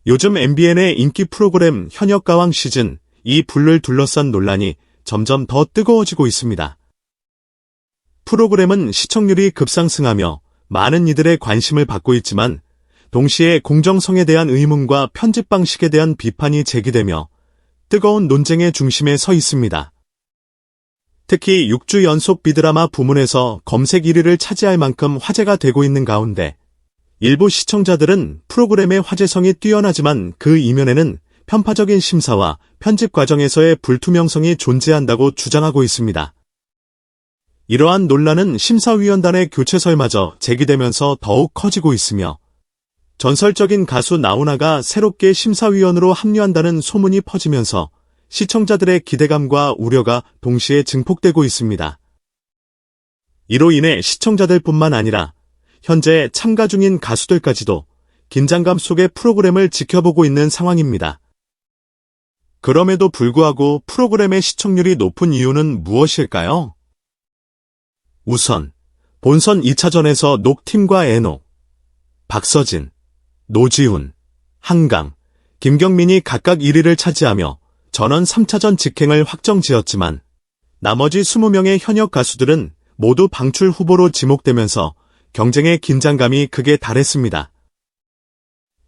요즘 MBN의 인기 프로그램 현역가왕 시즌 2 불을 둘러싼 논란이 점점 더 뜨거워지고 있습니다. 프로그램은 시청률이 급상승하며 많은 이들의 관심을 받고 있지만 동시에 공정성에 대한 의문과 편집 방식에 대한 비판이 제기되며 뜨거운 논쟁의 중심에 서 있습니다. 특히 6주 연속 비드라마 부문에서 검색 1위를 차지할 만큼 화제가 되고 있는 가운데 일부 시청자들은 프로그램의 화제성이 뛰어나지만 그 이면에는 편파적인 심사와 편집 과정에서의 불투명성이 존재한다고 주장하고 있습니다. 이러한 논란은 심사위원단의 교체설마저 제기되면서 더욱 커지고 있으며 전설적인 가수 나훈아가 새롭게 심사위원으로 합류한다는 소문이 퍼지면서 시청자들의 기대감과 우려가 동시에 증폭되고 있습니다. 이로 인해 시청자들뿐만 아니라 현재 참가 중인 가수들까지도 긴장감 속의 프로그램을 지켜보고 있는 상황입니다. 그럼에도 불구하고 프로그램의 시청률이 높은 이유는 무엇일까요? 우선 본선 2차전에서 녹팀과 애녹, 박서진, 노지훈, 한강, 김경민이 각각 1위를 차지하며 전원 3차전 직행을 확정지었지만 나머지 20명의 현역 가수들은 모두 방출 후보로 지목되면서 경쟁의 긴장감이 극에 달했습니다.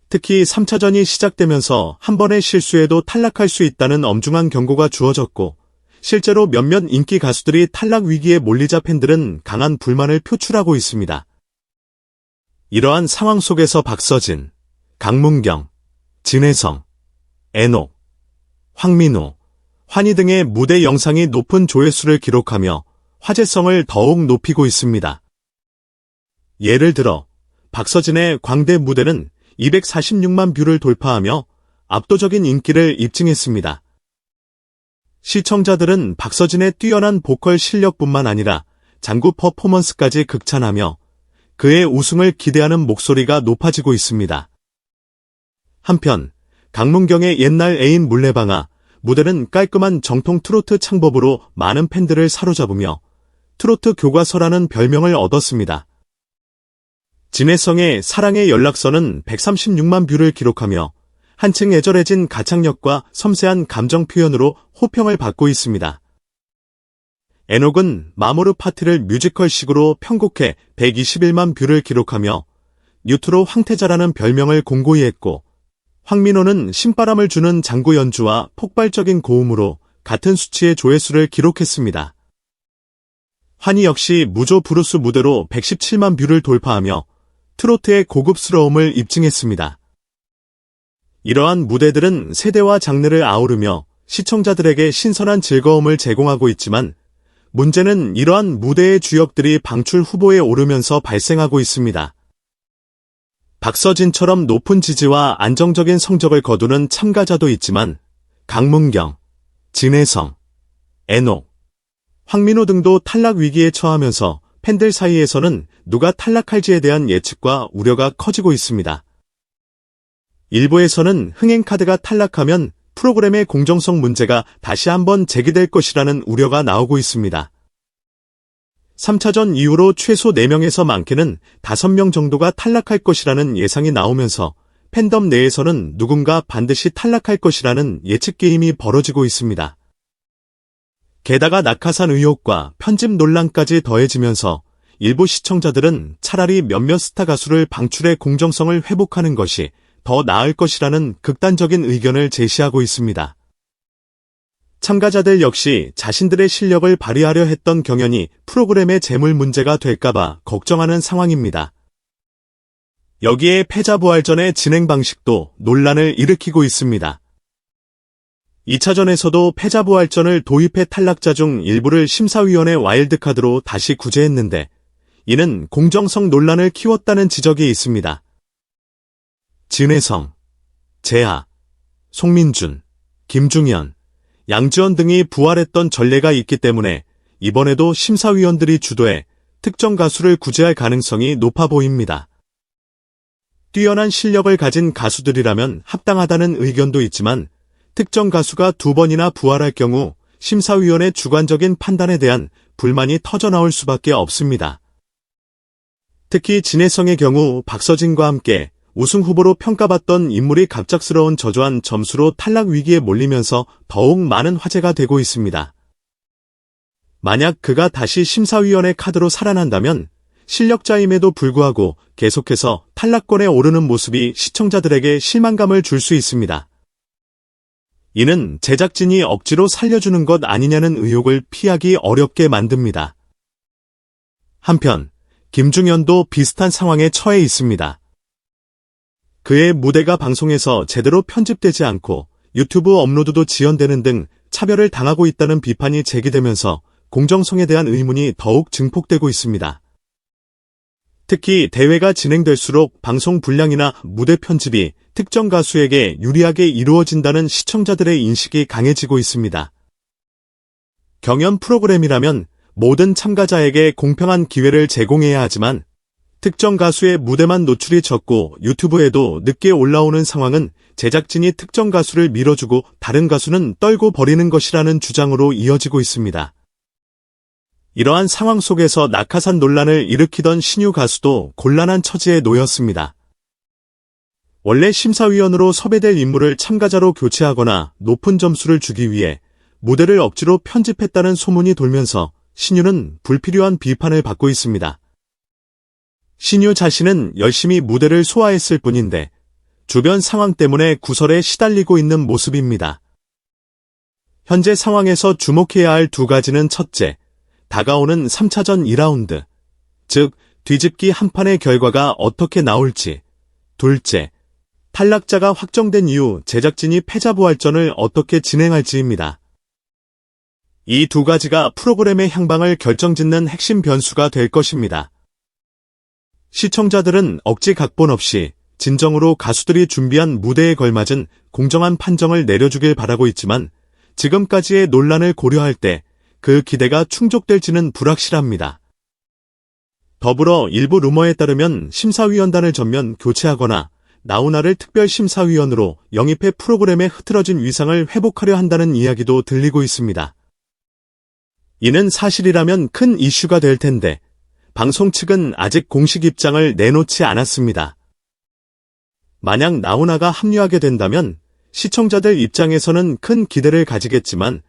특히 3차전이 시작되면서 한 번의 실수에도 탈락할 수 있다는 엄중한 경고가 주어졌고 실제로 몇몇 인기 가수들이 탈락 위기에 몰리자 팬들은 강한 불만을 표출하고 있습니다. 이러한 상황 속에서 박서진, 강문경, 진혜성, 애녹, 황민호, 환희 등의 무대 영상이 높은 조회수를 기록하며 화제성을 더욱 높이고 있습니다. 예를 들어 박서진의 광대 무대는 246만 뷰를 돌파하며 압도적인 인기를 입증했습니다. 시청자들은 박서진의 뛰어난 보컬 실력뿐만 아니라 장구 퍼포먼스까지 극찬하며 그의 우승을 기대하는 목소리가 높아지고 있습니다. 한편 강문경의 옛날 애인 물레방아 무대는 깔끔한 정통 트로트 창법으로 많은 팬들을 사로잡으며 트로트 교과서라는 별명을 얻었습니다. 진혜성의 사랑의 연락서는 136만 뷰를 기록하며 한층 애절해진 가창력과 섬세한 감정 표현으로 호평을 받고 있습니다. 애녹은 마모르 파티를 뮤지컬식으로 편곡해 121만 뷰를 기록하며 뉴트로 황태자라는 별명을 공고히 했고 황민호는 신바람을 주는 장구 연주와 폭발적인 고음으로 같은 수치의 조회수를 기록했습니다. 환희 역시 무조 브루스 무대로 117만 뷰를 돌파하며 트로트의 고급스러움을 입증했습니다. 이러한 무대들은 세대와 장르를 아우르며 시청자들에게 신선한 즐거움을 제공하고 있지만 문제는 이러한 무대의 주역들이 방출 후보에 오르면서 발생하고 있습니다. 박서진처럼 높은 지지와 안정적인 성적을 거두는 참가자도 있지만 강문경, 진혜성, 애녹, 황민호 등도 탈락 위기에 처하면서 팬들 사이에서는 누가 탈락할지에 대한 예측과 우려가 커지고 있습니다. 일부에서는 흥행카드가 탈락하면 프로그램의 공정성 문제가 다시 한번 제기될 것이라는 우려가 나오고 있습니다. 3차전 이후로 최소 4명에서 많게는 5명 정도가 탈락할 것이라는 예상이 나오면서 팬덤 내에서는 누군가 반드시 탈락할 것이라는 예측 게임이 벌어지고 있습니다. 게다가 낙하산 의혹과 편집 논란까지 더해지면서 일부 시청자들은 차라리 몇몇 스타 가수를 방출해 공정성을 회복하는 것이 더 나을 것이라는 극단적인 의견을 제시하고 있습니다. 참가자들 역시 자신들의 실력을 발휘하려 했던 경연이 프로그램의 재물 문제가 될까봐 걱정하는 상황입니다. 여기에 패자부활전의 진행 방식도 논란을 일으키고 있습니다. 2차전에서도 패자부활전을 도입해 탈락자 중 일부를 심사위원회 와일드카드로 다시 구제했는데 이는 공정성 논란을 키웠다는 지적이 있습니다. 진혜성, 재하, 송민준, 김중현, 양지원 등이 부활했던 전례가 있기 때문에 이번에도 심사위원들이 주도해 특정 가수를 구제할 가능성이 높아 보입니다. 뛰어난 실력을 가진 가수들이라면 합당하다는 의견도 있지만 특정 가수가 2번이나 부활할 경우 심사위원의 주관적인 판단에 대한 불만이 터져나올 수밖에 없습니다. 특히 진혜성의 경우 박서진과 함께 우승 후보로 평가받던 인물이 갑작스러운 저조한 점수로 탈락 위기에 몰리면서 더욱 많은 화제가 되고 있습니다. 만약 그가 다시 심사위원의 카드로 살아난다면 실력자임에도 불구하고 계속해서 탈락권에 오르는 모습이 시청자들에게 실망감을 줄 수 있습니다. 이는 제작진이 억지로 살려주는 것 아니냐는 의혹을 피하기 어렵게 만듭니다. 한편 김중현도 비슷한 상황에 처해 있습니다. 그의 무대가 방송에서 제대로 편집되지 않고 유튜브 업로드도 지연되는 등 차별을 당하고 있다는 비판이 제기되면서 공정성에 대한 의문이 더욱 증폭되고 있습니다. 특히 대회가 진행될수록 방송 분량이나 무대 편집이 특정 가수에게 유리하게 이루어진다는 시청자들의 인식이 강해지고 있습니다. 경연 프로그램이라면 모든 참가자에게 공평한 기회를 제공해야 하지만 특정 가수의 무대만 노출이 적고 유튜브에도 늦게 올라오는 상황은 제작진이 특정 가수를 밀어주고 다른 가수는 떨고 버리는 것이라는 주장으로 이어지고 있습니다. 이러한 상황 속에서 낙하산 논란을 일으키던 신유 가수도 곤란한 처지에 놓였습니다. 원래 심사위원으로 섭외될 인물을 참가자로 교체하거나 높은 점수를 주기 위해 무대를 억지로 편집했다는 소문이 돌면서 신유는 불필요한 비판을 받고 있습니다. 신유 자신은 열심히 무대를 소화했을 뿐인데 주변 상황 때문에 구설에 시달리고 있는 모습입니다. 현재 상황에서 주목해야 할 두 가지는 첫째, 다가오는 3차전 2라운드, 즉 뒤집기 한 판의 결과가 어떻게 나올지, 둘째, 탈락자가 확정된 이후 제작진이 패자부활전을 어떻게 진행할지입니다. 이 두 가지가 프로그램의 향방을 결정짓는 핵심 변수가 될 것입니다. 시청자들은 억지 각본 없이 진정으로 가수들이 준비한 무대에 걸맞은 공정한 판정을 내려주길 바라고 있지만 지금까지의 논란을 고려할 때 그 기대가 충족될지는 불확실합니다. 더불어 일부 루머에 따르면 심사위원단을 전면 교체하거나 나훈아를 특별심사위원으로 영입해 프로그램의 흐트러진 위상을 회복하려 한다는 이야기도 들리고 있습니다. 이는 사실이라면 큰 이슈가 될 텐데 방송 측은 아직 공식 입장을 내놓지 않았습니다. 만약 나훈아가 합류하게 된다면 시청자들 입장에서는 큰 기대를 가지겠지만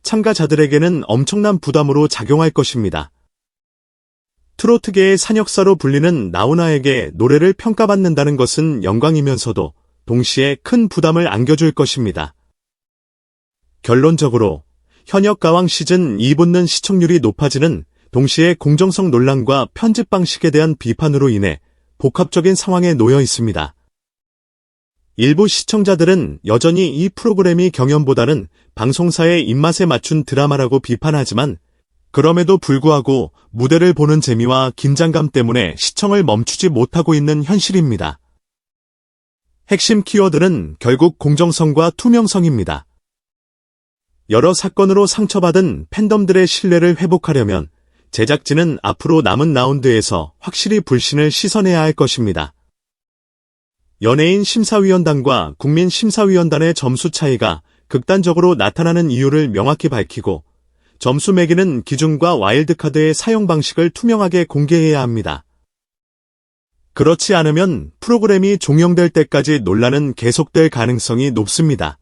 참가자들에게는 엄청난 부담으로 작용할 것입니다. 트로트계의 산역사로 불리는 나훈아에게 노래를 평가받는다는 것은 영광이면서도 동시에 큰 부담을 안겨줄 것입니다. 결론적으로 현역가왕 시즌 2 붙는 시청률이 높아지는 동시에 공정성 논란과 편집 방식에 대한 비판으로 인해 복합적인 상황에 놓여 있습니다. 일부 시청자들은 여전히 이 프로그램이 경연보다는 방송사의 입맛에 맞춘 드라마라고 비판하지만 그럼에도 불구하고 무대를 보는 재미와 긴장감 때문에 시청을 멈추지 못하고 있는 현실입니다. 핵심 키워드는 결국 공정성과 투명성입니다. 여러 사건으로 상처받은 팬덤들의 신뢰를 회복하려면 제작진은 앞으로 남은 라운드에서 확실히 불신을 씻어내야 할 것입니다. 연예인 심사위원단과 국민 심사위원단의 점수 차이가 극단적으로 나타나는 이유를 명확히 밝히고 점수 매기는 기준과 와일드카드의 사용 방식을 투명하게 공개해야 합니다. 그렇지 않으면 프로그램이 종영될 때까지 논란은 계속될 가능성이 높습니다.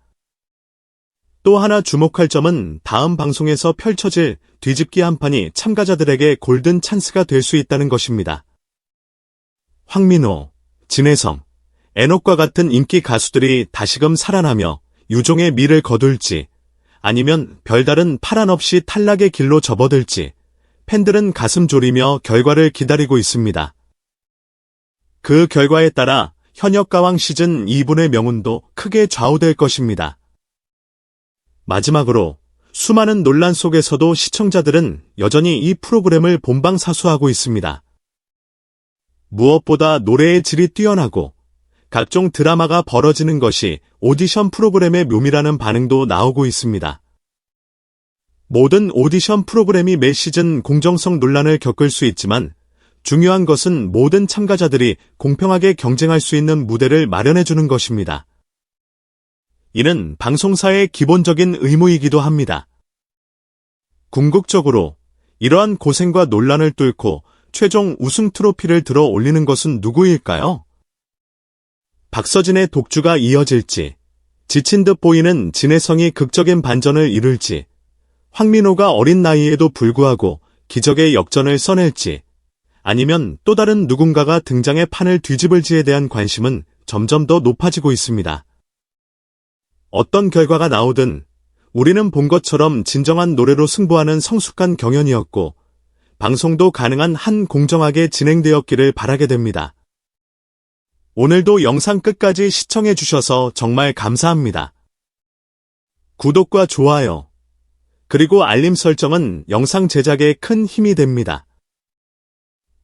또 하나 주목할 점은 다음 방송에서 펼쳐질 뒤집기 한 판이 참가자들에게 골든 찬스가 될 수 있다는 것입니다. 황민호, 진혜성, 애녹과 같은 인기 가수들이 다시금 살아나며 유종의 미를 거둘지 아니면 별다른 파란 없이 탈락의 길로 접어들지 팬들은 가슴 졸이며 결과를 기다리고 있습니다. 그 결과에 따라 현역가왕 시즌 2분의 명운도 크게 좌우될 것입니다. 마지막으로 수많은 논란 속에서도 시청자들은 여전히 이 프로그램을 본방사수하고 있습니다. 무엇보다 노래의 질이 뛰어나고 각종 드라마가 벌어지는 것이 오디션 프로그램의 묘미라는 반응도 나오고 있습니다. 모든 오디션 프로그램이 매 시즌 공정성 논란을 겪을 수 있지만 중요한 것은 모든 참가자들이 공평하게 경쟁할 수 있는 무대를 마련해주는 것입니다. 이는 방송사의 기본적인 의무이기도 합니다. 궁극적으로 이러한 고생과 논란을 뚫고 최종 우승 트로피를 들어 올리는 것은 누구일까요? 박서진의 독주가 이어질지, 지친 듯 보이는 진혜성이 극적인 반전을 이룰지, 황민호가 어린 나이에도 불구하고 기적의 역전을 써낼지, 아니면 또 다른 누군가가 등장해 판을 뒤집을지에 대한 관심은 점점 더 높아지고 있습니다. 어떤 결과가 나오든 우리는 본 것처럼 진정한 노래로 승부하는 성숙한 경연이었고, 방송도 가능한 한 공정하게 진행되었기를 바라게 됩니다. 오늘도 영상 끝까지 시청해주셔서 정말 감사합니다. 구독과 좋아요, 그리고 알림 설정은 영상 제작에 큰 힘이 됩니다.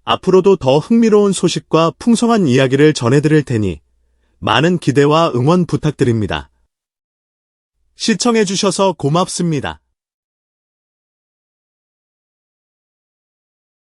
앞으로도 더 흥미로운 소식과 풍성한 이야기를 전해드릴 테니 많은 기대와 응원 부탁드립니다. 시청해주셔서 고맙습니다.